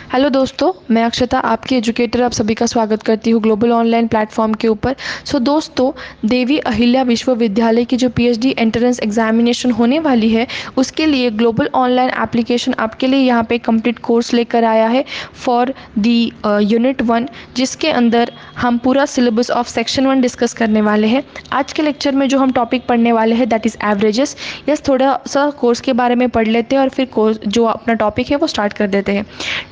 Hello दोस्तों, मैं अक्षता आपकी एजुकेटर आप सभी का स्वागत करती हूँ ग्लोबल ऑनलाइन प्लेटफॉर्म के ऊपर। दोस्तों, देवी अहिल्या विश्वविद्यालय की जो पीएचडी एंट्रेंस एग्जामिनेशन होने वाली है, उसके लिए ग्लोबल ऑनलाइन एप्लीकेशन आपके लिए यहाँ पे कंप्लीट कोर्स लेकर आया है फॉर दी यूनिट 1, जिसके अंदर हम पूरा सिलेबस ऑफ सेक्शन 1 डिस्कस करने वाले हैं। आज के लेक्चर में जो हम टॉपिक पढ़ने वाले हैं दैट इज़ एवरेजेस। थोड़ा सा कोर्स के बारे में पढ़ लेते हैं और फिर कोर्स जो अपना टॉपिक है वो स्टार्ट कर देते हैं।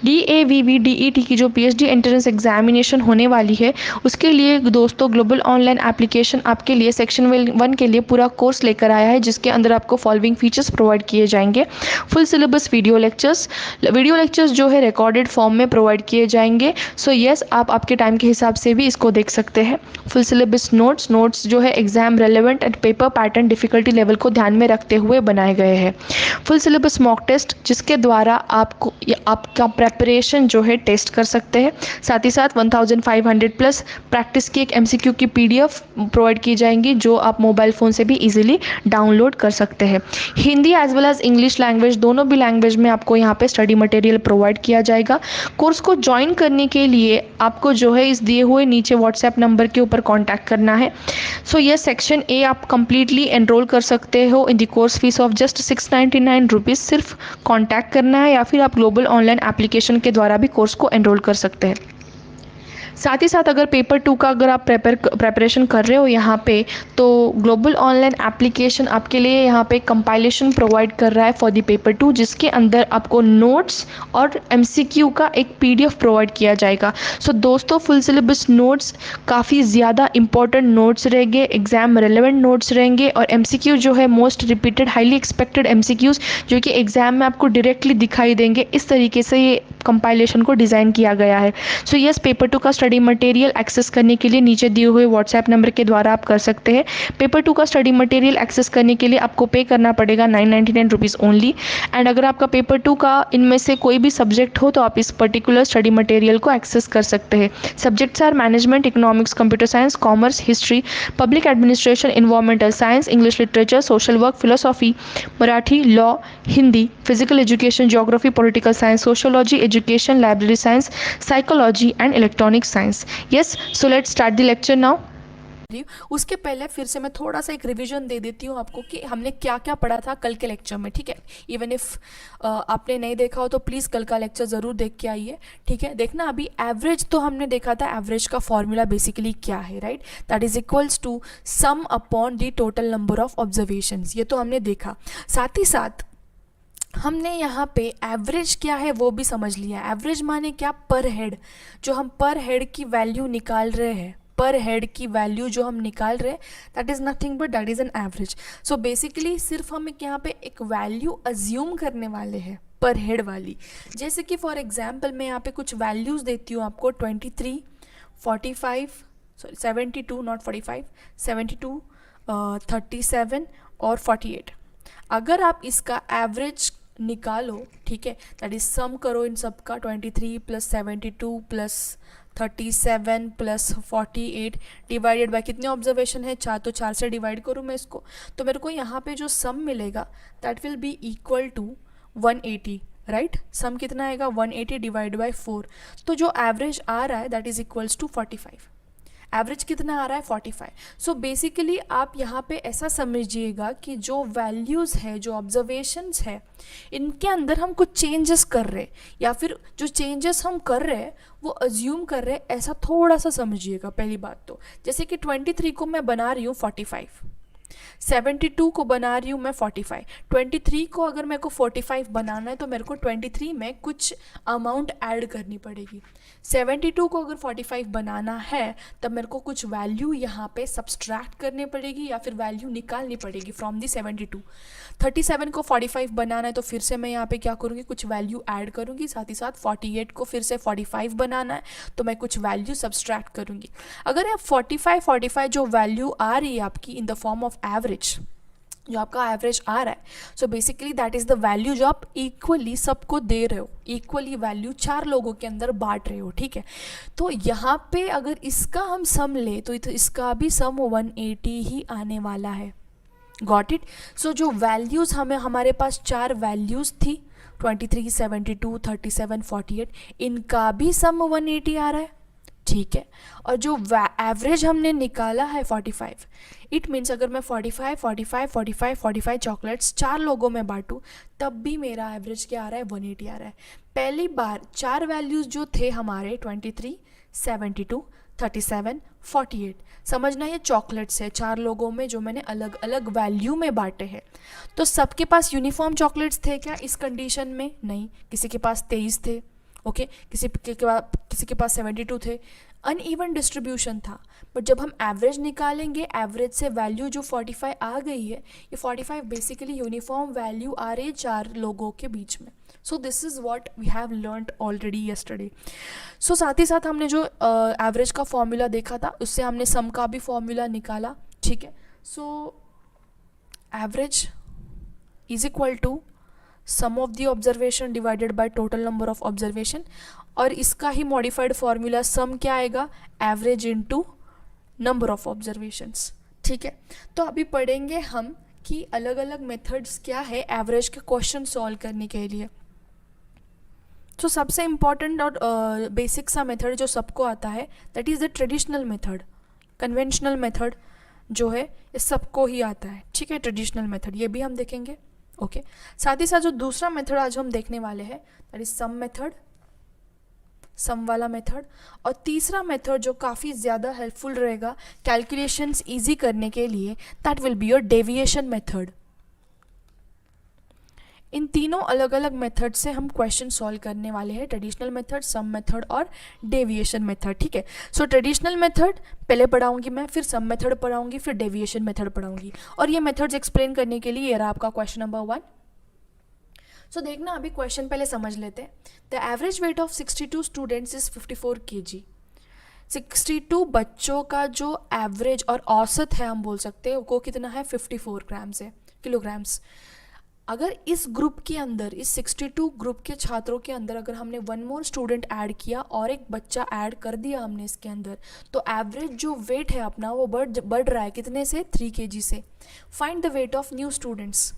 DAVVDET की जो पीएचडी एंट्रेंस एग्जामिनेशन होने वाली है, उसके लिए दोस्तों ग्लोबल ऑनलाइन एप्लीकेशन आपके लिए सेक्शन 1 के लिए पूरा कोर्स लेकर आया है, जिसके अंदर आपको फॉलोइंग फीचर्स प्रोवाइड किए जाएंगे। फुल सिलेबस वीडियो लेक्चर्स जो है रिकॉर्डेड फॉर्म में प्रोवाइड किए जाएंगे। यस, आप आपके टाइम के हिसाब से भी इसको देख सकते हैं। फुल सिलेबस नोट्स जो है exam relevant and paper pattern difficulty level को ध्यान में रखते हुए बनाए गए हैं। फुल सिलेबस मॉक टेस्ट, जिसके द्वारा आपका प्रेपरेशन जो है टेस्ट कर सकते हैं। साथ ही साथ 1500 प्लस प्रैक्टिस की एक एमसीक्यू की पीडीएफ प्रोवाइड की जाएंगी, जो आप मोबाइल फ़ोन से भी इजीली डाउनलोड कर सकते हैं। Hindi as well as English language, दोनों भी लैंग्वेज में आपको यहाँ पे स्टडी मटेरियल प्रोवाइड किया जाएगा। कोर्स को ज्वाइन करने के लिए आपको जो है इस दिए हुए नीचे व्हाट्सएप नंबर के ऊपर कॉन्टैक्ट करना है। ये सेक्शन ए आप कंप्लीटली एनरोल कर सकते हो in the course fees of just 699 rupees. सिर्फ कॉन्टैक्ट करना है या फिर आप ग्लोबल ऑनलाइन एप्लीकेशन के द्वारा भी कोर्स को एनरोल कर सकते हैं। साथ ही साथ अगर पेपर 2 का अगर आप प्रेपरेशन कर रहे हो यहाँ पे, तो ग्लोबल ऑनलाइन एप्लीकेशन आपके लिए यहाँ पे कंपाइलेशन प्रोवाइड कर रहा है फॉर द पेपर 2, जिसके अंदर आपको नोट्स और एमसीक्यू का एक पीडीएफ प्रोवाइड किया जाएगा। दोस्तों, फुल सिलेबस नोट्स काफ़ी ज़्यादा इंपॉर्टेंट नोट्स रहेंगे, एग्जाम रेलेवेंट नोट्स रहेंगे, और एमसीक्यू जो है most repeated highly expected MCQs जो कि एग्जाम में आपको डायरेक्टली दिखाई देंगे। इस तरीके से ये कंपाइलेशन को डिज़ाइन किया गया है। यस, पेपर 2 का स्टडी मटेरियल एक्सेस करने के लिए नीचे दिए हुए व्हाट्सएप नंबर के द्वारा आप कर सकते हैं। पेपर 2 का स्टडी मटेरियल एक्सेस करने के लिए आपको पे करना पड़ेगा 999 रुपीज़ ओनली। एंड अगर आपका पेपर 2 का इनमें से कोई भी सब्जेक्ट हो तो आप इस पर्टिकुलर स्टडी मटेरियल को एक्सेस कर सकते हैं। Subjects are management, economics, computer science, commerce, history, public administration, environmental science, English literature, social work, philosophy, Marathi, law, Hindi, physical education, geography, political science, sociology, education, library science, psychology and electronic science. Yes, so let's start the lecture now. उसके पहले फिर से मैं थोड़ा सा एक revision दे देती हूँ आपको कि हमने क्या क्या पढ़ा था कल के लेक्चर में। ठीक है, इवन इफ आपने नहीं देखा हो तो प्लीज़ कल का लेक्चर ज़रूर देख के आइए। ठीक है, देखना अभी एवरेज तो हमने देखा था, एवरेज का फॉर्मूला बेसिकली क्या है, right? That is equals to sum upon the total number of observations. ये तो हमने देखा। साथ ही साथ हमने यहाँ पे एवरेज क्या है वो भी समझ लिया। एवरेज माने क्या? पर हेड। जो हम पर हेड की वैल्यू निकाल रहे हैं, पर हेड की वैल्यू जो हम निकाल रहे हैं, that is nothing but that is an average. So basically सिर्फ हम यहाँ पे एक वैल्यू अज्यूम करने वाले हैं पर हेड वाली। जैसे कि फॉर एग्जाम्पल मैं यहाँ पे कुछ वैल्यूज़ देती हूँ आपको, 23, 45, सॉरी 72, नॉट 45, 72, 37 और 48। अगर आप इसका एवरेज निकालो, ठीक है, दैट इज सम करो इन सब का, 23 plus 72 plus 37 plus 48 divided by कितने ऑब्जर्वेशन है? 4। तो 4 से डिवाइड करूँ मैं इसको, तो मेरे को यहाँ पे जो सम मिलेगा that will be equal to 180, right? Sum कितना आएगा? 180 डिवाइड बाय 4। तो जो एवरेज आ रहा है that is equals to 45। Average कितना आ रहा है? 45। सो बेसिकली आप यहाँ पे ऐसा समझिएगा कि जो वैल्यूज़ है, जो ऑब्जर्वेशंस है, इनके अंदर हम कुछ चेंजेस कर रहे हैं, या फिर जो चेंजेस हम कर रहे हैं वो अज्यूम कर रहे हैं, ऐसा थोड़ा सा समझिएगा। पहली बात तो जैसे कि 23 को मैं बना रही हूँ 45, 72 को बना रही हूँ मैं 45, 23 को अगर मेरे को 45 बनाना है तो मेरे को 23 में कुछ अमाउंट ऐड करनी पड़ेगी। 72 को अगर 45 बनाना है तब मेरे को कुछ वैल्यू यहाँ पे सब्सट्रैक्ट करनी पड़ेगी या फिर वैल्यू निकालनी पड़ेगी फ्रॉम दी 72। 37 को 45 बनाना है तो फिर से मैं यहाँ पे क्या करूँगी? कुछ वैल्यू ऐड करूँगी। साथ ही साथ 48 को फिर से 45 बनाना है तो मैं कुछ वैल्यू सब्सट्रैक्ट करूँगी। अगर आप 45 जो वैल्यू आ रही है आपकी इन द फॉर्म ऑफ एवरेज, जो आपका एवरेज आ रहा है, so basically that is the value जो आप इक्वली सबको दे रहे हो, इक्वली वैल्यू 4 लोगों के अंदर बांट रहे हो। ठीक है, तो यहाँ पे अगर इसका हम सम ले तो इसका भी सम 180 ही आने वाला है। Got it? सो जो वैल्यूज़ हमें, हमारे पास 4 वैल्यूज़ थी, 23, 72, 37, 48, इनका भी सम 180 आ रहा है, ठीक है। और जो एवरेज हमने निकाला है 45, इट मीन्स अगर मैं 45, 45, 45, 45 चॉकलेट्स 4 लोगों में बांटूँ तब भी मेरा एवरेज क्या आ रहा है, 180 आ रहा है। पहली बार 4 वैल्यूज़ जो थे हमारे 23, 72, 37, 48, समझना ये चॉकलेट्स है 4 लोगों में जो मैंने अलग अलग वैल्यू में बांटे हैं। तो सबके पास यूनिफॉर्म चॉकलेट्स थे क्या इस कंडीशन में? नहीं, किसी के पास 23 थे, ओके, किसी के पास 72 थे, अनइवन डिस्ट्रीब्यूशन था। बट जब हम एवरेज निकालेंगे, एवरेज से वैल्यू जो 45 आ गई है, ये 45 बेसिकली यूनिफॉर्म वैल्यू आ रही है 4 लोगों के बीच में। So this is what we have learned already yesterday. So साथ ही साथ हमने जो एवरेज का फॉर्मूला देखा था उससे हमने सम का भी फॉर्मूला निकाला, ठीक है। So average is equal to sum of the observation divided by total number of observation, और इसका ही मॉडिफाइड फॉर्मूला सम क्या आएगा, average into number of observations, ठीक है। तो अभी पढ़ेंगे हम कि अलग अलग मेथड्स क्या है एवरेज के क्वेश्चन सॉल्व करने के लिए। तो सबसे इम्पॉर्टेंट और बेसिक सा मेथड जो सबको आता है that is the traditional method. Conventional method जो है ये सबको ही आता है, ठीक है, ट्रेडिशनल मेथड ये भी हम देखेंगे, ओके। साथ ही साथ जो दूसरा मेथड आज हम देखने वाले हैं दैट इज सम मेथड, सम वाला मेथड। और तीसरा मेथड जो काफ़ी ज़्यादा हेल्पफुल रहेगा कैलकुलेशंस इजी करने के लिए that will be your deviation method. इन तीनों अलग अलग मेथड से हम क्वेश्चन सॉल्व करने वाले हैं, ट्रेडिशनल मेथड, सम मेथड और डेविएशन मेथड, ठीक है। सो ट्रेडिशनल मेथड पहले पढ़ाऊंगी मैं, फिर सम मेथड पढ़ाऊंगी, फिर डेविएशन मेथड पढ़ाऊंगी, और ये मेथड्स एक्सप्लेन करने के लिए ये रहा आपका क्वेश्चन नंबर 1। सो देखना अभी क्वेश्चन पहले समझ लेते हैं। The average weight of 62 students is 54 kg। 62 बच्चों का जो एवरेज और औसत है हम बोल सकते हैं वो कितना है, 54 ग्राम्स है, किलोग्राम्स। अगर इस ग्रुप के अंदर, इस 62 ग्रुप के छात्रों के अंदर अगर हमने 1 मोर स्टूडेंट ऐड किया और एक बच्चा ऐड कर दिया हमने इसके अंदर, तो एवरेज जो वेट है अपना वो बढ़ रहा है कितने से, 3 kg से। Find the weight of new students,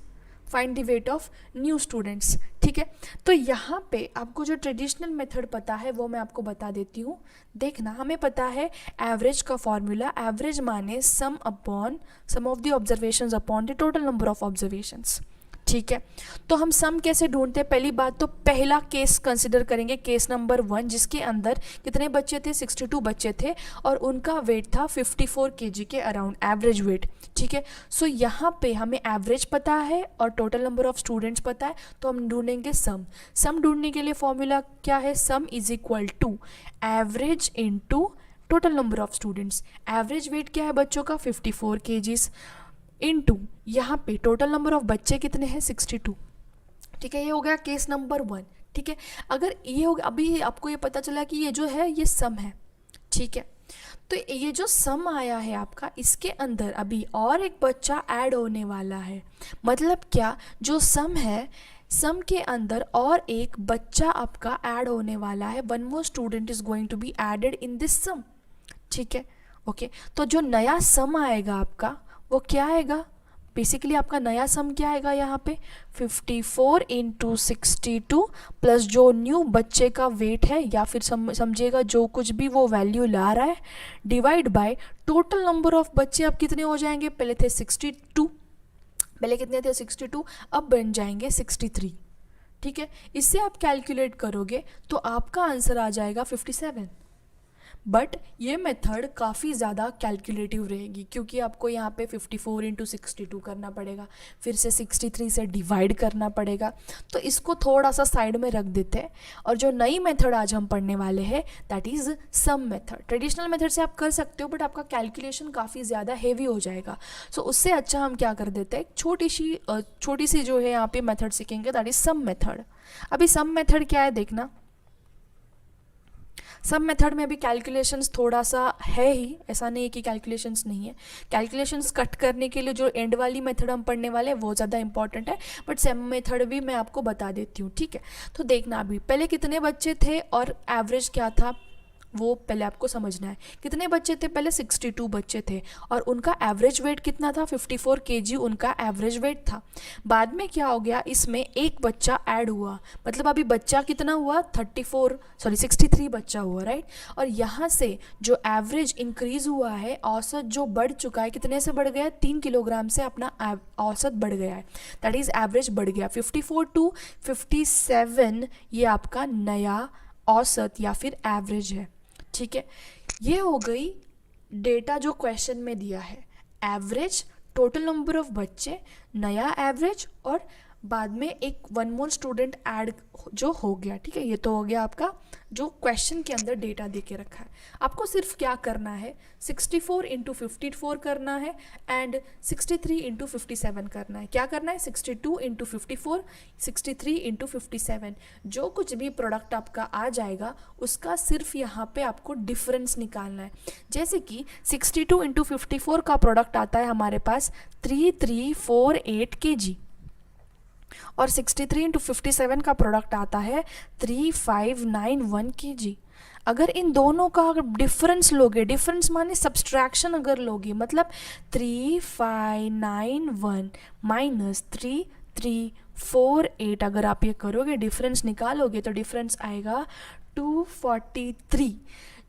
find the weight of new students, ठीक है। तो यहाँ पे आपको जो ट्रेडिशनल मेथड पता है वो मैं आपको बता देती हूँ। देखना, हमें पता है एवरेज का फॉर्मूला, एवरेज माने sum upon sum of the observations upon the total number of observations, ठीक है। तो हम सम कैसे ढूंढते हैं, पहली बात तो पहला केस कंसिडर करेंगे, केस नंबर 1, जिसके अंदर कितने बच्चे थे, 62 बच्चे थे और उनका वेट था 54 kg के अराउंड, एवरेज वेट, ठीक है। सो यहाँ पे हमें एवरेज पता है और टोटल नंबर ऑफ स्टूडेंट्स पता है, तो हम ढूंढेंगे सम। सम ढूंढने के लिए फॉर्मूला क्या है, sum is equal to average into total number of students. Average weight क्या है बच्चों का, 54 kgs, इनटू यहाँ पे टोटल नंबर ऑफ बच्चे कितने हैं, 62, ठीक है। ये हो गया केस नंबर 1, ठीक है। अगर ये हो गया, अभी आपको ये पता चला कि ये जो है ये सम है, ठीक है। तो ये जो सम आया है आपका, इसके अंदर अभी और एक बच्चा ऐड होने वाला है, मतलब क्या, जो सम है सम के अंदर और एक बच्चा आपका ऐड होने वाला है, 1 more student is going to be added in this sum, ठीक है, ओके। तो जो नया सम आएगा आपका वो क्या आएगा, बेसिकली आपका नया सम क्या आएगा यहाँ पे, 54 इंटू 62 प्लस जो न्यू बच्चे का वेट है, या फिर समझिएगा जो कुछ भी वो वैल्यू ला रहा है, divide by total number of बच्चे। अब कितने हो जाएंगे, पहले थे 62, पहले कितने थे 62, अब बन जाएंगे 63, ठीक है। इससे आप कैलकुलेट करोगे तो आपका आंसर आ जाएगा 57। बट ये मेथड काफ़ी ज़्यादा कैलकुलेटिव रहेगी, क्योंकि आपको यहाँ पे 54 इंटू 62 करना पड़ेगा, फिर से 63 से डिवाइड करना पड़ेगा। तो इसको थोड़ा सा साइड में रख देते हैं, और जो नई मेथड आज हम पढ़ने वाले हैं that is sum method. Traditional method से आप कर सकते हो बट आपका कैलकुलेशन काफ़ी ज़्यादा हेवी हो जाएगा। सो उससे अच्छा हम क्या कर देते हैं, छोटी सी जो है यहाँ पे मेथड सीखेंगे दैट इज़ सम मेथड। अभी सम मेथड क्या है देखना, सब मेथड में भी कैलकुलेशंस थोड़ा सा है ही, ऐसा नहीं है कि कैलकुलेशंस नहीं है। कैलकुलेशंस कट करने के लिए जो एंड वाली मेथड हम पढ़ने वाले हैं वो ज़्यादा इंपॉर्टेंट है, बट सम मेथड भी मैं आपको बता देती हूँ, ठीक है। तो देखना अभी पहले कितने बच्चे थे और एवरेज क्या था, वो पहले आपको समझना है। कितने बच्चे थे पहले? 62 बच्चे थे और उनका एवरेज वेट कितना था? 54 kg उनका एवरेज वेट था। बाद में क्या हो गया, इसमें एक बच्चा ऐड हुआ, मतलब अभी बच्चा कितना हुआ? 63 बच्चा हुआ, राइट। और यहाँ से जो एवरेज इंक्रीज हुआ है, औसत जो बढ़ चुका है, कितने से बढ़ गया? 3 किलोग्राम से अपना औसत बढ़ गया है, दैट इज़ एवरेज बढ़ गया। 54 टू 57 ये आपका नया औसत या फिर एवरेज है, ठीक है। ये हो गई डेटा जो क्वेश्चन में दिया है, एवरेज, टोटल नंबर ऑफ बच्चे, नया एवरेज और बाद में एक वन मोर स्टूडेंट ऐड जो हो गया, ठीक है। ये तो हो गया आपका जो क्वेश्चन के अंदर डेटा दे के रखा है। आपको सिर्फ क्या करना है, 64 इंटू 54 करना है एंड 63 इंटू 57 करना है। क्या करना है? 62 इंटू 54, 63 इंटू 57, जो कुछ भी प्रोडक्ट आपका आ जाएगा उसका सिर्फ यहाँ पे आपको डिफरेंस निकालना है। जैसे कि 62 इंटू 54 का प्रोडक्ट आता है हमारे पास 3348 kg और 63 इंटू 57 का प्रोडक्ट आता है 3591 kg। अगर इन दोनों का डिफरेंस लोगे, डिफरेंस माने सब्सट्रैक्शन अगर लोगे, मतलब 3591 माइनस 3348 अगर आप ये करोगे, डिफरेंस निकालोगे तो डिफरेंस आएगा 243।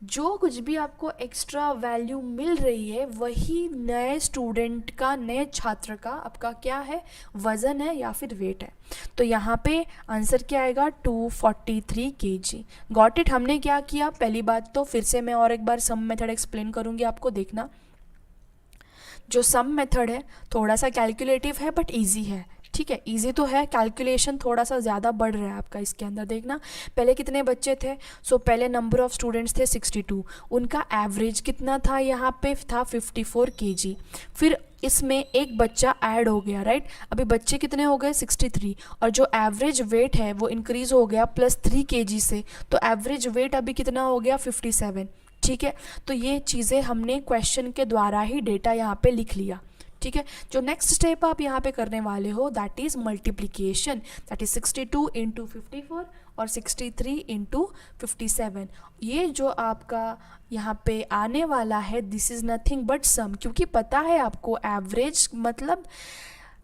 जो कुछ भी आपको एक्स्ट्रा वैल्यू मिल रही है वही नए स्टूडेंट का, नए छात्र का आपका क्या है? वज़न है या फिर वेट है। तो यहाँ पे आंसर क्या आएगा? 243 kg। Got it? हमने क्या किया? पहली बात तो फिर से मैं और एक बार सम मेथड एक्सप्लेन करूँगी आपको, देखना। जो सम मेथड है थोड़ा सा कैलकुलेटिव है बट ईजी है, ठीक है। इजी तो है, कैलकुलेशन थोड़ा सा ज़्यादा बढ़ रहा है आपका इसके अंदर। देखना पहले कितने बच्चे थे, पहले नंबर ऑफ़ स्टूडेंट्स थे 62, उनका एवरेज कितना था? यहाँ पे था 54 kg। फिर इसमें एक बच्चा ऐड हो गया, राइट। अभी बच्चे कितने हो गए? 63, और जो एवरेज वेट है वो इंक्रीज़ हो गया प्लस 3 kg से, तो एवरेज वेट अभी कितना हो गया? 57, ठीक है। तो ये चीज़ें हमने क्वेश्चन के द्वारा ही डेटा यहाँ पे लिख लिया, ठीक है। जो नेक्स्ट स्टेप आप यहाँ पे करने वाले हो that is multiplication, that is 62 into 54 और 63 इंटू 57। ये जो आपका यहाँ पे आने वाला है this is nothing but sum, क्योंकि पता है आपको एवरेज मतलब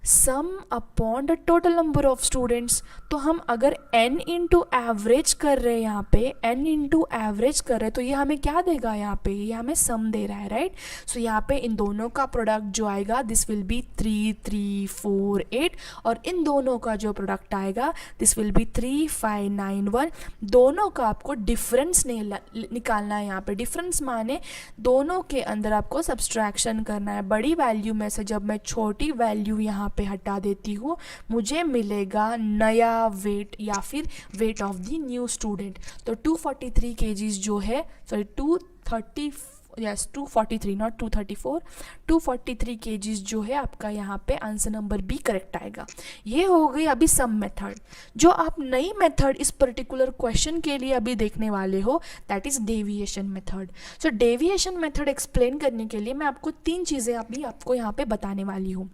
sum upon the total number of students. तो हम अगर n इंटू एवरेज कर रहे हैं, यहाँ पे n इंटू एवरेज कर रहे हैं, तो ये हमें क्या देगा? यहाँ पे ये हमें सम दे रहा है, राइट। सो यहाँ पे इन दोनों का प्रोडक्ट जो आएगा दिस विल बी 3348 और इन दोनों का जो प्रोडक्ट आएगा दिस विल बी 3591। दोनों का आपको डिफरेंस निकालना है। यहाँ पे डिफरेंस माने दोनों के अंदर आपको सब्सट्रैक्शन करना है। बड़ी वैल्यू में से जब मैं छोटी वैल्यू यहाँ पे हटा देती हूँ, मुझे मिलेगा नया वेट या फिर weight of the new student. तो 243 kgs जो है, सॉरी 243 नॉट 234, 243 kgs जो है आपका यहाँ पे आंसर नंबर बी करेक्ट आएगा। ये हो गई अभी सम मेथड। जो आप नई मेथड इस पर्टिकुलर क्वेश्चन के लिए अभी देखने वाले हो that is deviation method. So deviation method explain करने के लिए मैं आपको 3 चीज़ें अभी आपको यहाँ पे बताने वाली हूँ,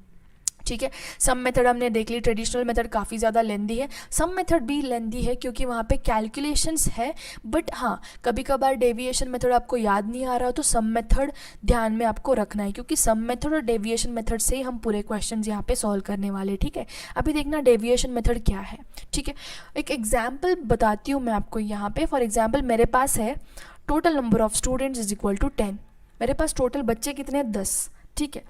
ठीक है। सम मेथड हमने देख ली, ट्रेडिशनल मेथड काफ़ी ज़्यादा लेंदी है, सम मेथड भी लेंदी है क्योंकि वहाँ पे कैलकुलेशंस है। बट हाँ, कभी कभार डेविएशन मेथड आपको याद नहीं आ रहा हो तो सम मेथड ध्यान में आपको रखना है, क्योंकि सम मेथड और डेविएशन मेथड से ही हम पूरे क्वेश्चन यहाँ पे सॉल्व करने वाले, ठीक है। अभी देखना डेविएशन मेथड क्या है, ठीक है। एक एग्जाम्पल बताती हूँ मैं आपको यहाँ पे। फॉर एग्जाम्पल मेरे पास है total number of students is equal to 10। मेरे पास टोटल बच्चे कितने? 10, ठीक है।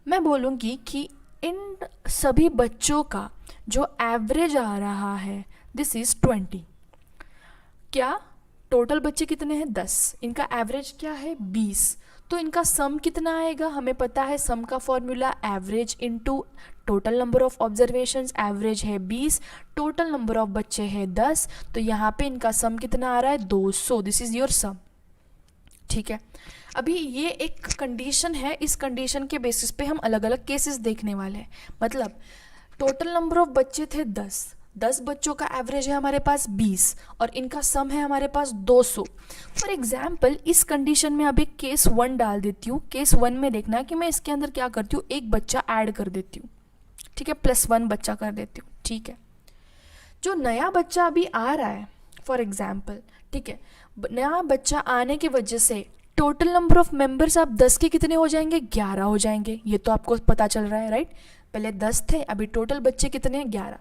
मैं बोलूँगी कि इन सभी बच्चों का जो एवरेज आ रहा है दिस इज़ 20। क्या टोटल बच्चे कितने हैं? 10, इनका एवरेज क्या है? 20। तो इनका सम कितना आएगा? हमें पता है सम का formula average into total number of observations. Average है 20, टोटल नंबर ऑफ बच्चे है 10, तो यहाँ पे इनका सम कितना आ रहा है? 200। दिस इज़ योर सम, ठीक है। अभी ये एक कंडीशन है, इस कंडीशन के बेसिस पे हम अलग अलग केसेस देखने वाले हैं। मतलब टोटल नंबर ऑफ बच्चे थे 10 बच्चों का एवरेज है हमारे पास 20 और इनका सम है हमारे पास 200। फॉर एग्जाम्पल इस कंडीशन में अभी केस 1 डाल देती हूँ। केस 1 में देखना कि मैं इसके अंदर क्या करती हूँ, एक बच्चा ऐड कर देती हूँ, ठीक है, +1 बच्चा कर देती हूँ, ठीक है। जो नया बच्चा अभी आ रहा है फॉर एग्जाम्पल, ठीक है, नया बच्चा आने की वजह से टोटल नंबर ऑफ मेंबर्स आप 10 के कितने हो जाएंगे, 11 हो जाएंगे। ये तो आपको पता चल रहा है, राइट। पहले 10 थे, अभी टोटल बच्चे कितने हैं, 11।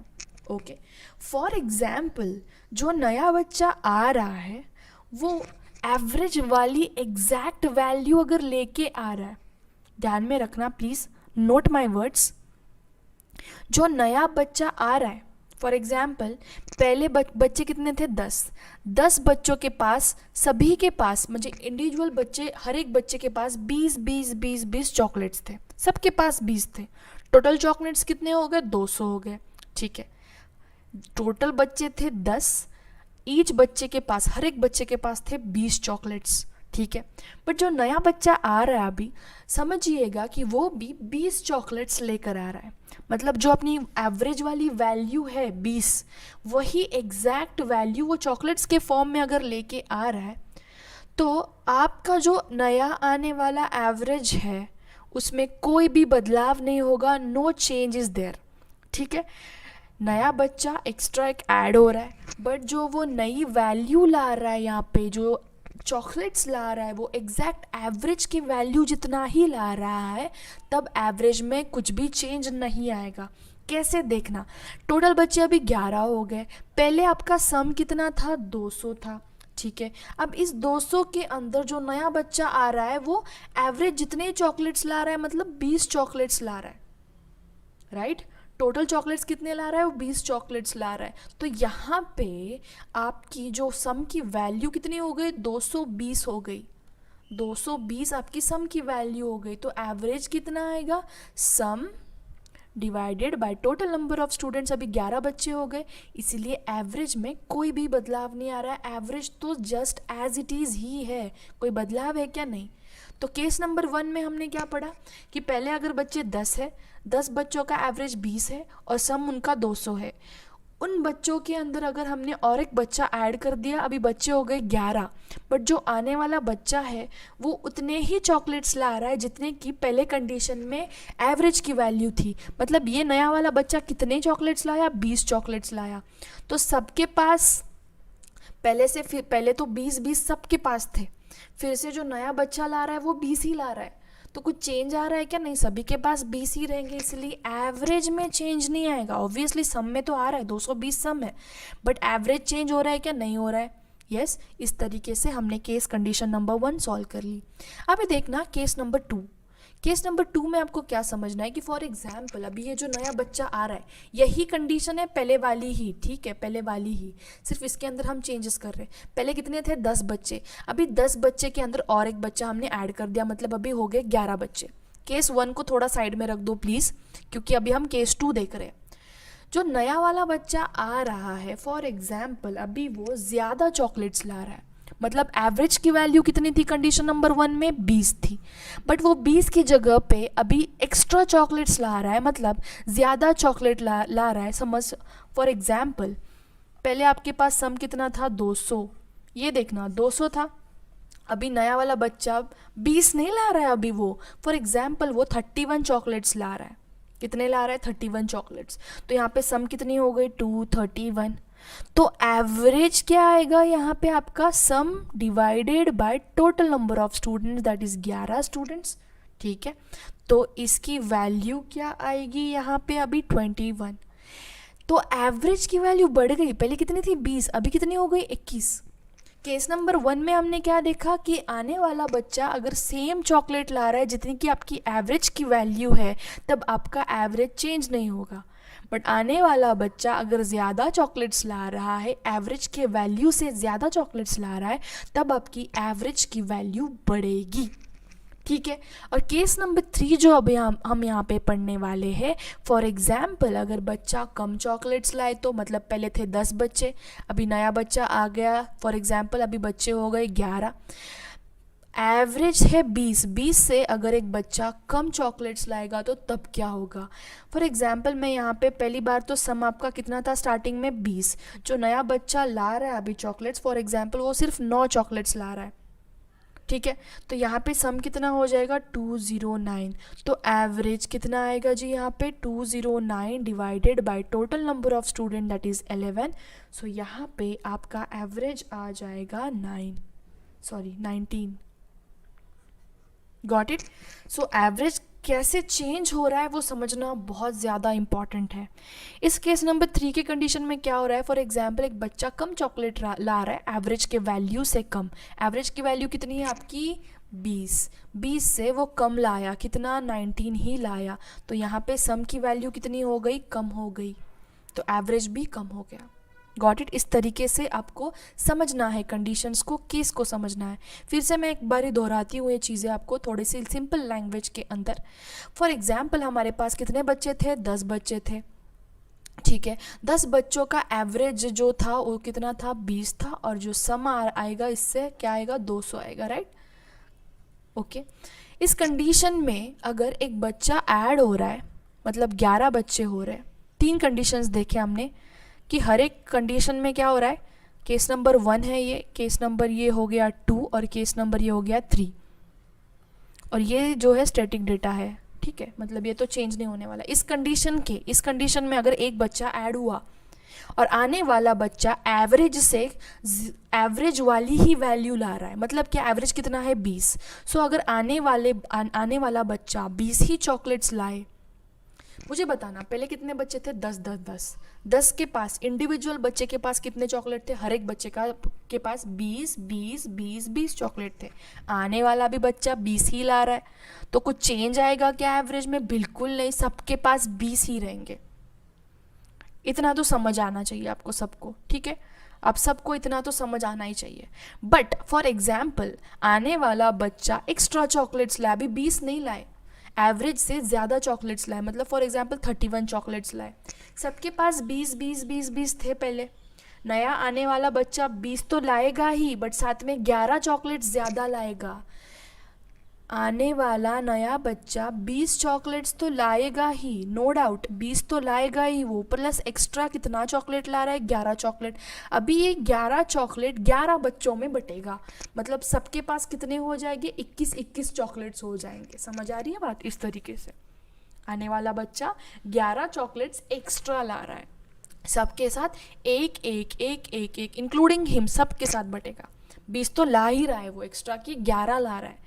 ओके, फॉर एग्जाम्पल जो नया बच्चा आ रहा है वो एवरेज वाली एग्जैक्ट वैल्यू अगर लेके आ रहा है, ध्यान में रखना प्लीज़, नोट माय वर्ड्स। जो नया बच्चा आ रहा है, फॉर एग्जाम्पल पहले बच्चे कितने थे, 10 बच्चों के पास, सभी के पास, मुझे इंडिविजुअल बच्चे, हर एक बच्चे के पास 20 चॉकलेट्स थे, सबके पास 20 थे। टोटल चॉकलेट्स कितने हो गए, 200 हो गए, ठीक है। टोटल बच्चे थे 10, ईच बच्चे के पास, हर एक बच्चे के पास थे 20 चॉकलेट्स, ठीक है। बट जो नया बच्चा आ रहा है अभी, समझिएगा कि वो भी 20 चॉकलेट्स लेकर आ रहा है। मतलब जो अपनी एवरेज वाली वैल्यू है 20, वही एग्जैक्ट वैल्यू वो चॉकलेट्स के फॉर्म में अगर लेके आ रहा है, तो आपका जो नया आने वाला एवरेज है उसमें कोई भी बदलाव नहीं होगा, नो चेंज इज़ देयर, ठीक है। नया बच्चा एक्स्ट्रा एक ऐड हो रहा है, बट जो वो नई वैल्यू ला रहा है यहाँ पे, जो चॉकलेट्स ला रहा है, वो एग्जैक्ट एवरेज की वैल्यू जितना ही ला रहा है, तब एवरेज में कुछ भी चेंज नहीं आएगा। कैसे देखना, टोटल बच्चे अभी 11 हो गए, पहले आपका सम कितना था, 200 था, ठीक है। अब इस 200 के अंदर जो नया बच्चा आ रहा है वो एवरेज जितने चॉकलेट्स ला रहा है, मतलब 20 चॉकलेट्स ला रहा है, राइट। टोटल चॉकलेट्स कितने ला रहा है, वो 20 चॉकलेट्स ला रहा है। तो यहाँ पे आपकी जो सम की वैल्यू कितनी हो गई, 220 हो गई, 220 आपकी सम की वैल्यू हो गई। तो एवरेज कितना आएगा, सम divided by total number of students. अभी 11 बच्चे हो गए, इसीलिए एवरेज में कोई भी बदलाव नहीं आ रहा है, एवरेज तो जस्ट एज इट इज़ ही है, कोई बदलाव है क्या, नहीं। तो केस नंबर 1 में हमने क्या पढ़ा कि पहले अगर बच्चे 10 है, 10 बच्चों का एवरेज 20 है और सम उनका 200 है, उन बच्चों के अंदर अगर हमने और एक बच्चा ऐड कर दिया, अभी बच्चे हो गए 11, बट जो आने वाला बच्चा है वो उतने ही चॉकलेट्स ला रहा है जितने की पहले कंडीशन में एवरेज की वैल्यू थी। मतलब ये नया वाला बच्चा कितने चॉकलेट्स लाया, 20 चॉकलेट्स लाया। तो सबके पास पहले से, फिर पहले तो 20 सबके पास थे, फिर से जो नया बच्चा ला रहा है वो 20 ही ला रहा है। तो कुछ चेंज आ रहा है क्या, नहीं, सभी के पास 20 ही रहेंगे, इसलिए एवरेज में चेंज नहीं आएगा। ऑब्वियसली सम में तो आ रहा है, 220 सम है, बट एवरेज चेंज हो रहा है क्या, नहीं हो रहा है। यस, इस तरीके से हमने केस कंडीशन नंबर 1 सॉल्व कर ली। अभी देखना केस नंबर 2। केस नंबर 2 में आपको क्या समझना है कि फॉर एग्जाम्पल अभी ये जो नया बच्चा आ रहा है, यही कंडीशन है पहले वाली ही, ठीक है, पहले वाली ही, सिर्फ इसके अंदर हम चेंजेस कर रहे हैं। पहले कितने थे, 10 बच्चे, अभी 10 बच्चे के अंदर और एक बच्चा हमने ऐड कर दिया, मतलब अभी हो गए 11 बच्चे। केस 1 को थोड़ा साइड में रख दो प्लीज़, क्योंकि अभी हम केस 2 देख रहे हैं। जो नया वाला बच्चा आ रहा है, फॉर एग्जाम्पल अभी वो ज़्यादा चॉकलेट्स ला रहा है, मतलब एवरेज की वैल्यू कितनी थी कंडीशन नंबर 1 में, 20 थी, बट वो 20 की जगह पे अभी एक्स्ट्रा चॉकलेट्स ला रहा है, मतलब ज़्यादा चॉकलेट ला रहा है। समझ, फॉर एग्जाम्पल पहले आपके पास सम कितना था, 200, ये देखना 200 था, अभी नया वाला बच्चा 20 नहीं ला रहा है, अभी वो फॉर एग्जाम्पल वो 31 चॉकलेट्स ला रहा है। कितने ला रहा है, 31 चॉकलेट्स। तो यहाँ पे सम कितनी हो गई, 231। तो एवरेज क्या आएगा यहाँ पे, आपका सम divided by total number of students, that is 11 students, ठीक है। तो इसकी वैल्यू क्या आएगी यहाँ पे, अभी 21। तो एवरेज की वैल्यू बढ़ गई, पहले कितनी थी, 20, अभी कितनी हो गई, 21। केस नंबर 1 में हमने क्या देखा कि आने वाला बच्चा अगर सेम चॉकलेट ला रहा है जितनी कि आपकी एवरेज की वैल्यू है, तब आपका एवरेज चेंज नहीं होगा। बट आने वाला बच्चा अगर ज़्यादा चॉकलेट्स ला रहा है, एवरेज के वैल्यू से ज़्यादा चॉकलेट्स ला रहा है, तब आपकी एवरेज की वैल्यू बढ़ेगी, ठीक है। और केस नंबर 3 जो अभी हम यहाँ पे पढ़ने वाले हैं, फॉर एग्जाम्पल अगर बच्चा कम चॉकलेट्स लाए, तो मतलब पहले थे 10 बच्चे, अभी नया बच्चा आ गया, फॉर एग्जाम्पल अभी बच्चे हो गए 11, एवरेज है 20 से अगर एक बच्चा कम चॉकलेट्स लाएगा तो तब क्या होगा। फॉर एग्जाम्पल मैं यहाँ पे पहली बार तो सम आपका कितना था स्टार्टिंग में, 20, जो नया बच्चा ला रहा है अभी चॉकलेट्स, फॉर एग्जाम्पल वो सिर्फ 9 चॉकलेट्स ला रहा है, ठीक है। तो यहाँ पे सम कितना हो जाएगा 209, तो एवरेज कितना आएगा जी यहाँ पे 209 divided by total number of student that is 11। सो यहाँ पे आपका एवरेज आ जाएगा 19। Got it. सो एवरेज कैसे चेंज हो रहा है वो समझना बहुत ज़्यादा इंपॉर्टेंट है। इस केस नंबर 3 के कंडीशन में क्या हो रहा है, फॉर एग्जांपल एक बच्चा कम चॉकलेट ला रहा है एवरेज के वैल्यू से कम। एवरेज की वैल्यू कितनी है आपकी 20 से वो कम लाया, कितना 19 ही लाया, तो यहाँ पे सम की वैल्यू कितनी हो गई, कम हो गई, तो एवरेज भी कम हो गया। Got it. इस तरीके से आपको समझना है कंडीशंस को, केस को समझना है। फिर से मैं एक बार दोहराती हूँ ये चीज़ें आपको थोड़ी सी सिंपल लैंग्वेज के अंदर। फॉर एग्जाम्पल हमारे पास कितने बच्चे थे, 10 बच्चे थे, ठीक है। 10 बच्चों का एवरेज जो था वो कितना था, 20 था, और जो सम आएगा इससे क्या आएगा, 200 आएगा, राइट। ओके। इस कंडीशन में अगर एक बच्चा ऐड हो रहा है, मतलब 11 बच्चे हो रहे हैं, 3 कंडीशंस देखे हमने कि हर एक कंडीशन में क्या हो रहा है, केस नंबर 1 है ये, केस नंबर ये हो गया 2, और केस नंबर ये हो गया 3, और ये जो है स्टैटिक डेटा है, ठीक है, मतलब ये तो चेंज नहीं होने वाला। इस कंडीशन में अगर एक बच्चा ऐड हुआ और आने वाला बच्चा एवरेज से एवरेज वाली ही वैल्यू ला रहा है, मतलब क्या एवरेज कितना है 20। सो अगर आने वाला बच्चा 20 ही चॉकलेट्स लाए, मुझे बताना पहले कितने बच्चे थे, 10 के पास, इंडिविजुअल बच्चे के पास कितने चॉकलेट थे, हर एक बच्चे के पास 20 चॉकलेट थे। आने वाला भी बच्चा 20 ही ला रहा है, तो कुछ चेंज आएगा क्या एवरेज में, बिल्कुल नहीं, सबके पास 20 ही रहेंगे। इतना तो समझ आना चाहिए आपको सबको, ठीक है, आप सबको इतना तो समझ आना ही चाहिए। बट फॉर एग्जाम्पल आने वाला बच्चा एक्स्ट्रा चॉकलेट्स लाए, अभी 20 नहीं लाए, एवरेज से ज़्यादा चॉकलेट्स लाए, मतलब फॉर एग्जांपल 31 चॉकलेट्स लाए, सबके पास 20 थे पहले। नया आने वाला बच्चा 20 तो लाएगा ही, बट साथ में 11 चॉकलेट्स ज़्यादा लाएगा। आने वाला नया बच्चा 20 चॉकलेट्स तो लाएगा ही, नो डाउट 20 तो लाएगा ही वो, प्लस एक्स्ट्रा कितना चॉकलेट ला रहा है, 11 चॉकलेट। अभी ये 11 चॉकलेट 11 बच्चों में बटेगा, मतलब सबके पास कितने हो जाएंगे, 21 चॉकलेट्स हो जाएंगे। समझ आ रही है बात। इस तरीके से आने वाला बच्चा 11 चॉकलेट्स एक्स्ट्रा ला रहा है, सबके साथ एक इंक्लूडिंग हिम, सबके साथ बटेगा। 20 तो ला ही रहा है वो एक्स्ट्रा की, 11 ला रहा है।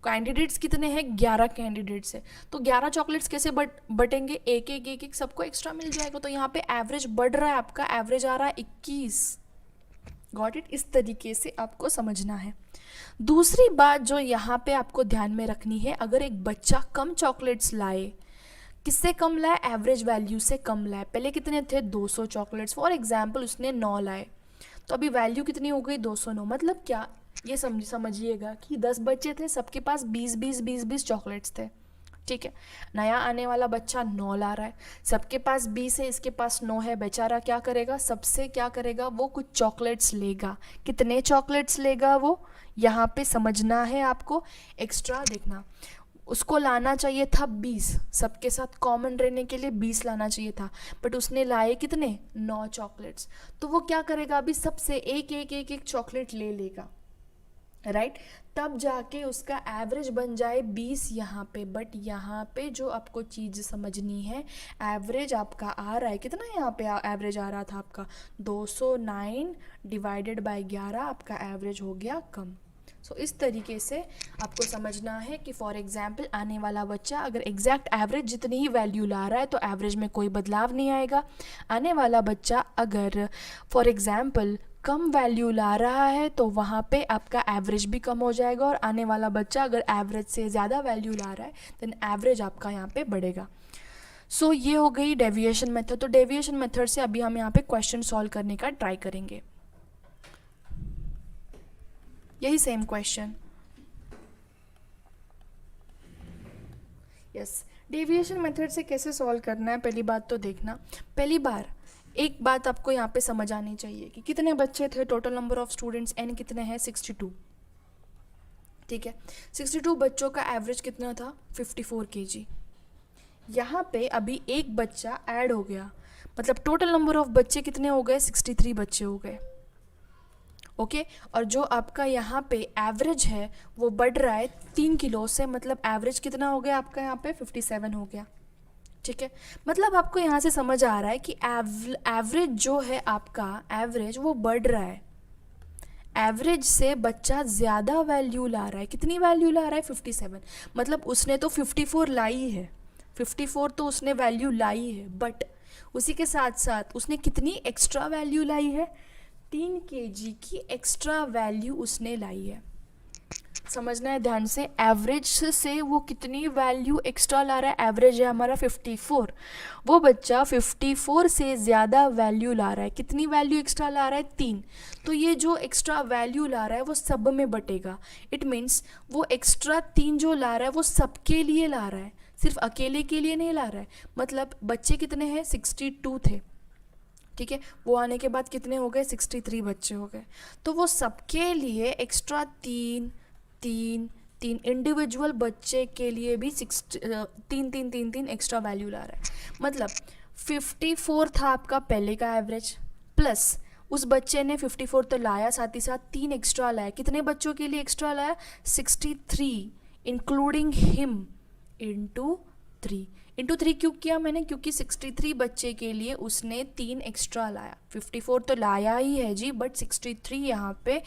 कैंडिडेट्स कितने हैं, 11 कैंडिडेट्स है, तो 11 चॉकलेट्स कैसे बटेंगे, एक सबको एक्स्ट्रा मिल जाएगा, तो यहाँ पे एवरेज बढ़ रहा है, आपका एवरेज आ रहा है 21। Got it. इस तरीके से आपको समझना है। दूसरी बात जो यहाँ पे आपको ध्यान में रखनी है, अगर एक बच्चा कम चॉकलेट्स लाए, किससे कम लाए, एवरेज वैल्यू से कम लाए। पहले कितने थे, 200 चॉकलेट्स, फॉर एग्जाम्पल उसने 9 लाए, तो अभी वैल्यू कितनी हो गई, 209। मतलब क्या, ये समझिएगा कि 10 बच्चे थे, सबके पास 20 चॉकलेट्स थे, ठीक है। नया आने वाला बच्चा 9 ला रहा है, सबके पास 20 है, इसके पास 9 है, बेचारा क्या करेगा, सबसे क्या करेगा, वो कुछ चॉकलेट्स लेगा। कितने चॉकलेट्स लेगा वो, यहाँ पे समझना है आपको, एक्स्ट्रा देखना। उसको लाना चाहिए था 20, सबके साथ कॉमन रहने के लिए 20 लाना चाहिए था, बट उसने लाए कितने, 9 चॉकलेट्स। तो वो क्या करेगा, अभी सबसे एक चॉकलेट ले लेगा, राइट। तब जाके उसका एवरेज बन जाए 20 यहाँ पे। बट यहाँ पे जो आपको चीज़ समझनी है, एवरेज आपका आ रहा है कितना, यहाँ पे एवरेज आ रहा था आपका 209 डिवाइडेड बाय 11, आपका एवरेज हो गया कम। सो इस तरीके से आपको समझना है कि फॉर एग्जांपल आने वाला बच्चा अगर एग्जैक्ट एवरेज जितनी ही वैल्यू ला रहा है तो एवरेज में कोई बदलाव नहीं आएगा। आने वाला बच्चा अगर फॉर एग्जांपल कम वैल्यू ला रहा है तो वहाँ पे आपका एवरेज भी कम हो जाएगा, और आने वाला बच्चा अगर एवरेज से ज़्यादा वैल्यू ला रहा है देन एवरेज आपका यहाँ पे बढ़ेगा। सो ये हो गई डेविएशन मेथड। तो डेविएशन मेथड से अभी हम यहाँ पे क्वेश्चन सॉल्व करने का ट्राई करेंगे। यही same question, yes. Deviation method से कैसे सॉल्व करना है, पहली बात तो देखना, पहली बार एक बात आपको यहाँ पे समझ आनी चाहिए कि कितने बच्चे थे, total number of students N कितने हैं, 62, ठीक है। 62 बच्चों का एवरेज कितना था, 54 kg। यहाँ पे अभी एक बच्चा ऐड हो गया, मतलब टोटल नंबर ऑफ बच्चे कितने हो गए, 63 बच्चे हो गए। ओके। और जो आपका यहाँ पे एवरेज है वो बढ़ रहा है 3 किलो से, मतलब एवरेज कितना हो गया आपका यहाँ पे 57 हो गया, ठीक है। मतलब आपको यहाँ से समझ आ रहा है कि एवरेज जो है आपका, एवरेज वो बढ़ रहा है, एवरेज से बच्चा ज़्यादा वैल्यू ला रहा है। कितनी वैल्यू ला रहा है 57, मतलब उसने तो 54 लाई है, 54 तो उसने वैल्यू लाई है, बट उसी के साथ साथ उसने कितनी एक्स्ट्रा वैल्यू लाई है, 3 kg की एक्स्ट्रा वैल्यू उसने लाई है। समझना है ध्यान से, एवरेज से वो कितनी वैल्यू एक्स्ट्रा ला रहा है, एवरेज है हमारा 54, वो बच्चा 54 से ज़्यादा वैल्यू ला रहा है। कितनी वैल्यू एक्स्ट्रा ला रहा है, 3। तो ये जो एक्स्ट्रा वैल्यू ला रहा है वो सब में बटेगा। इट मीन्स वो एक्स्ट्रा 3 जो ला रहा है वो सबके लिए ला रहा है, सिर्फ अकेले के लिए नहीं ला रहा है। मतलब बच्चे कितने हैं, 62 थे, ठीक है, वो आने के बाद कितने हो गए, 63 बच्चे हो गए। तो वो सबके लिए एक्स्ट्रा 3 3 3 इंडिविजुअल बच्चे के लिए भी 3 एक्स्ट्रा वैल्यू ला रहा है। मतलब 54 था आपका पहले का एवरेज, प्लस उस बच्चे ने 54 तो लाया, साथ ही साथ 3 एक्स्ट्रा लाया। कितने बच्चों के लिए एक्स्ट्रा लाया, 63 इंक्लूडिंग हिम इंटू 3 क्यों किया मैंने, क्योंकि 63 बच्चे के लिए उसने 3 एक्स्ट्रा लाया। 54 तो लाया ही है जी, बट 63 यहाँ पे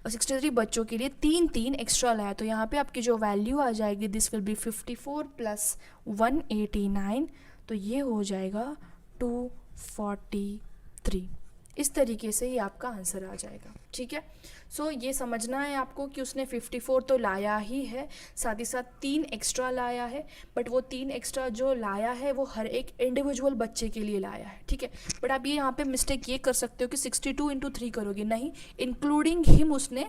63 बच्चों के लिए 3 एक्स्ट्रा लाया। तो यहाँ पे आपकी जो वैल्यू आ जाएगी, दिस विल बी 54 + 189, तो ये हो जाएगा 243। इस तरीके से ही आपका आंसर आ जाएगा, ठीक है। सो ये समझना है आपको कि उसने 54 तो लाया ही है, साथ ही साथ 3 एक्स्ट्रा लाया है, बट वो 3 एक्स्ट्रा जो लाया है वो हर एक इंडिविजुअल बच्चे के लिए लाया है, ठीक है। बट आप ये यहाँ पे मिस्टेक ये कर सकते हो कि 62 × 3 करोगे, नहीं, इंक्लूडिंग हिम उसने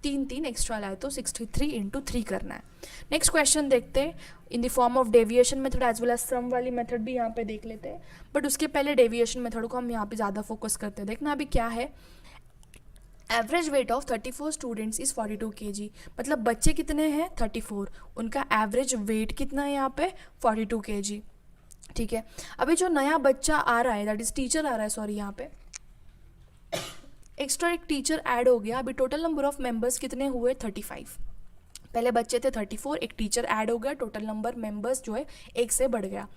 3 एक्स्ट्रा लाए, तो 63 × 3 करना है। नेक्स्ट क्वेश्चन देखते हैं in the form of deviation method as well as sum वाली मेथड भी यहाँ पे देख लेते हैं, बट उसके पहले डेविएशन मेथड को हम यहाँ पे ज़्यादा फोकस करते हैं। देखना अभी क्या है, average weight of 34 students is 42 kg, मतलब बच्चे कितने हैं 34, उनका एवरेज वेट कितना है यहाँ पे 42 kg, ठीक है। अभी जो नया बच्चा आ रहा है, दैट इज टीचर आ रहा है, सॉरी यहाँ पे एक्स्ट्रा एक टीचर ऐड हो गया। अभी टोटल नंबर ऑफ मेंबर्स कितने हुए 35, पहले बच्चे थे 34, एक टीचर ऐड हो गया, टोटल नंबर मेंबर्स जो है 1 से बढ़ गया।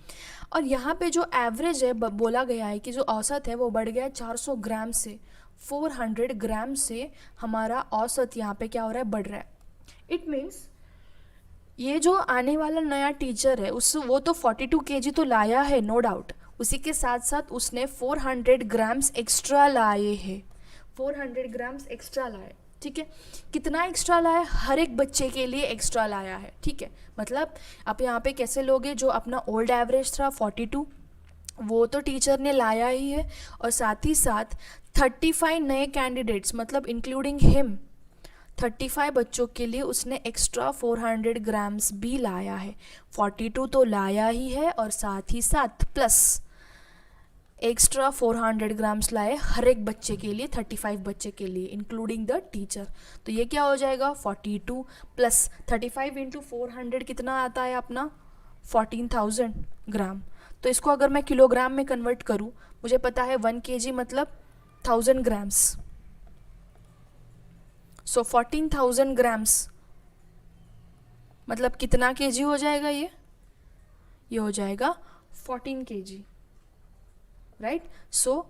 और यहाँ पे जो एवरेज है बोला गया है कि जो औसत है वो बढ़ गया 400 ग्राम से 400 ग्राम से, हमारा औसत यहाँ पे क्या हो रहा है, बढ़ रहा है। इट मीन्स ये जो आने वाला नया टीचर है वो तो 42 kg तो लाया है, नो डाउट, उसी के साथ साथ उसने 400 ग्राम्स एक्स्ट्रा लाए हैं, 400 ग्राम्स एक्स्ट्रा लाए, ठीक है। कितना एक्स्ट्रा लाया, हर एक बच्चे के लिए एक्स्ट्रा लाया है, ठीक है। मतलब आप यहाँ पे कैसे लोगे, जो अपना ओल्ड एवरेज था 42 वो तो टीचर ने लाया ही है, और साथ ही साथ 35 नए कैंडिडेट्स, मतलब इंक्लूडिंग हिम 35 बच्चों के लिए उसने एक्स्ट्रा 400 ग्राम्स भी लाया है। 42 तो लाया ही है, और साथ ही साथ प्लस एक्स्ट्रा 400 ग्राम्स लाए हर एक बच्चे के लिए, 35 बच्चे के लिए इंक्लूडिंग द टीचर। तो ये क्या हो जाएगा 42 + 35 × 400 कितना आता है अपना 14,000 ग्राम। तो इसको अगर मैं किलोग्राम में कन्वर्ट करूँ, मुझे पता है 1 kg मतलब 1000 ग्राम्स, सो 14,000 ग्राम्स मतलब कितना kg हो जाएगा, ये हो जाएगा 14 kg, राइट। सो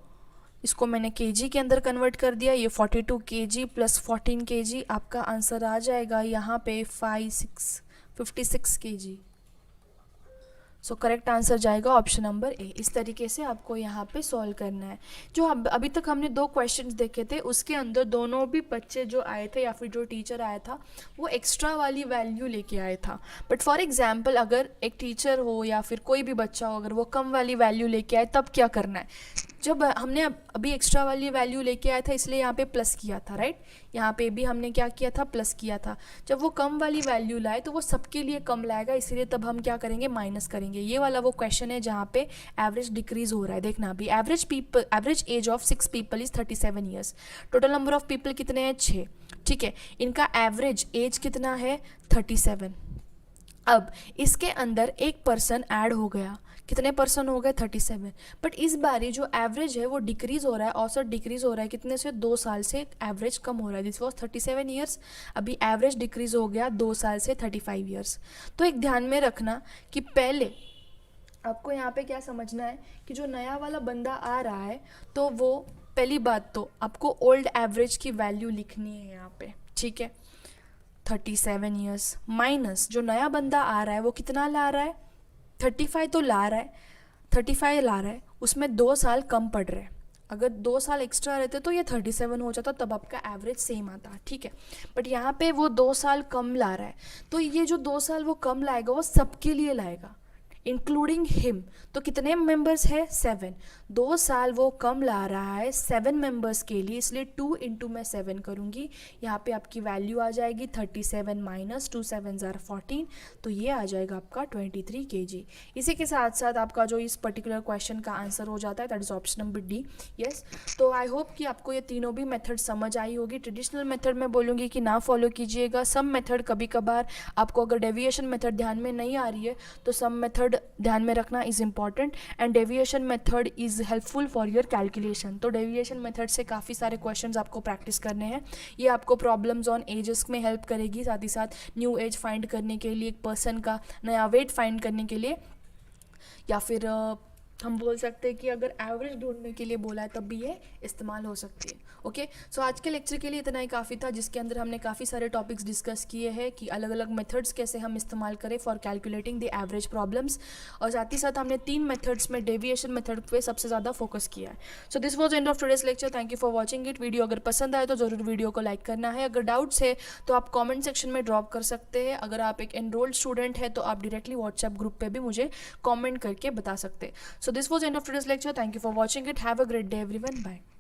इसको मैंने kg के अंदर कन्वर्ट कर दिया, ये 42 kg + 14 kg आपका आंसर आ जाएगा यहाँ पे 56 kg। सो करेक्ट आंसर जाएगा ऑप्शन नंबर ए। इस तरीके से आपको यहाँ पे सॉल्व करना है। जो अभी तक हमने 2 क्वेश्चंस देखे थे, उसके अंदर दोनों भी बच्चे जो आए थे या फिर जो टीचर आया था वो एक्स्ट्रा वाली वैल्यू लेके आया था। बट फॉर एग्जांपल अगर एक टीचर हो या फिर कोई भी बच्चा हो, अगर वो कम वाली वैल्यू लेके आए तब क्या करना है। जब हमने अभी एक्स्ट्रा वाली वैल्यू लेके आया था इसलिए यहाँ पे प्लस किया था, राइट। यहाँ पे भी हमने क्या किया था, प्लस किया था। जब वो कम वाली वैल्यू लाए तो वो सबके लिए कम लाएगा, इसलिए तब हम क्या करेंगे, माइनस करेंगे। ये वाला वो क्वेश्चन है जहाँ पे एवरेज डिक्रीज हो रहा है। देखना अभी average age of 6 people is 37 years, total number of people कितने हैं 6, ठीक है। इनका एवरेज एज कितना है 37। अब इसके अंदर एक पर्सन ऐड हो गया, कितने पर्सन हो गए 37। बट इस बारी जो एवरेज है वो डिक्रीज हो रहा है, औसत डिक्रीज हो रहा है कितने से, 2 साल से एवरेज कम हो रहा है। दिस वॉज 37 ईयर्स, अभी एवरेज डिक्रीज हो गया 2 साल से 35 ईयर्स। तो एक ध्यान में रखना कि पहले आपको यहाँ पे क्या समझना है कि जो नया वाला बंदा आ रहा है तो वो पहली बात तो आपको ओल्ड एवरेज की वैल्यू लिखनी है यहाँ पे, ठीक है। 37 ईयर्स माइनस जो नया बंदा आ रहा है वो कितना ला रहा है, 35 तो ला रहा है, 35 ला रहा है, उसमें 2 साल कम पड़ रहे हैं। अगर 2 साल एक्स्ट्रा रहते तो ये 37 हो जाता, तब आपका एवरेज सेम आता, ठीक है। बट यहाँ पे वो 2 साल कम ला रहा है, तो ये जो 2 साल वो कम लाएगा वो सबके लिए लाएगा, इंक्लूडिंग हिम। तो कितने मेंबर्स है, 7। 2 साल वो कम ला रहा है 7 मेंबर्स के लिए, इसलिए 2 इंटू मैं 7 करूँगी, यहाँ पे आपकी वैल्यू आ जाएगी 37 माइनस 2 7 ज़ार 14, तो ये आ जाएगा आपका 23 kg। इसी के साथ साथ आपका जो इस पर्टिकुलर क्वेश्चन का आंसर हो जाता है, that is option number D, yes. तो आई होप कि आपको ये तीनों भी मेथड समझ आई होगी। ट्रेडिशनल मेथड में बोलूँगी कि ना फॉलो कीजिएगा, सम मेथड कभी कभार आपको अगर डेविएशन मेथड ध्यान में नहीं आ रही है तो सम मेथड ध्यान में रखना is important, and deviation method is helpful for your calculation. तो डेविएशन मेथड से काफ़ी सारे क्वेश्चंस आपको प्रैक्टिस करने हैं। ये आपको प्रॉब्लम्स ऑन एजेस में हेल्प करेगी, साथ ही साथ न्यू एज फाइंड करने के लिए, एक पर्सन का नया वेट फाइंड करने के लिए, या फिर हम बोल सकते हैं कि अगर एवरेज ढूंढने के लिए बोला है तब भी ये इस्तेमाल हो सकती है। ओके, सो आज के लेक्चर के लिए इतना ही काफ़ी था, जिसके अंदर हमने काफ़ी सारे टॉपिक्स डिस्कस किए हैं कि अलग अलग मेथड्स कैसे हम इस्तेमाल करें for calculating the average problems, और साथ ही साथ हमने 3 मेथड्स में डेविएशन मेथड पे सबसे ज़्यादा फोकस किया है। So this was end of today's lecture, thank you for watching it. Video अगर पसंद आए तो ज़रूर वीडियो को लाइक करना है। अगर डाउट्स है तो आप कॉमेंट सेक्शन में ड्रॉप कर सकते हैं। अगर आप एक एनरोल्ड स्टूडेंट है तो आप डायरेक्टली व्हाट्सएप ग्रुप पर भी मुझे कॉमेंट करके बता सकते हैं। So this was end of today's lecture. Thank you for watching it. Have a great day everyone. Bye.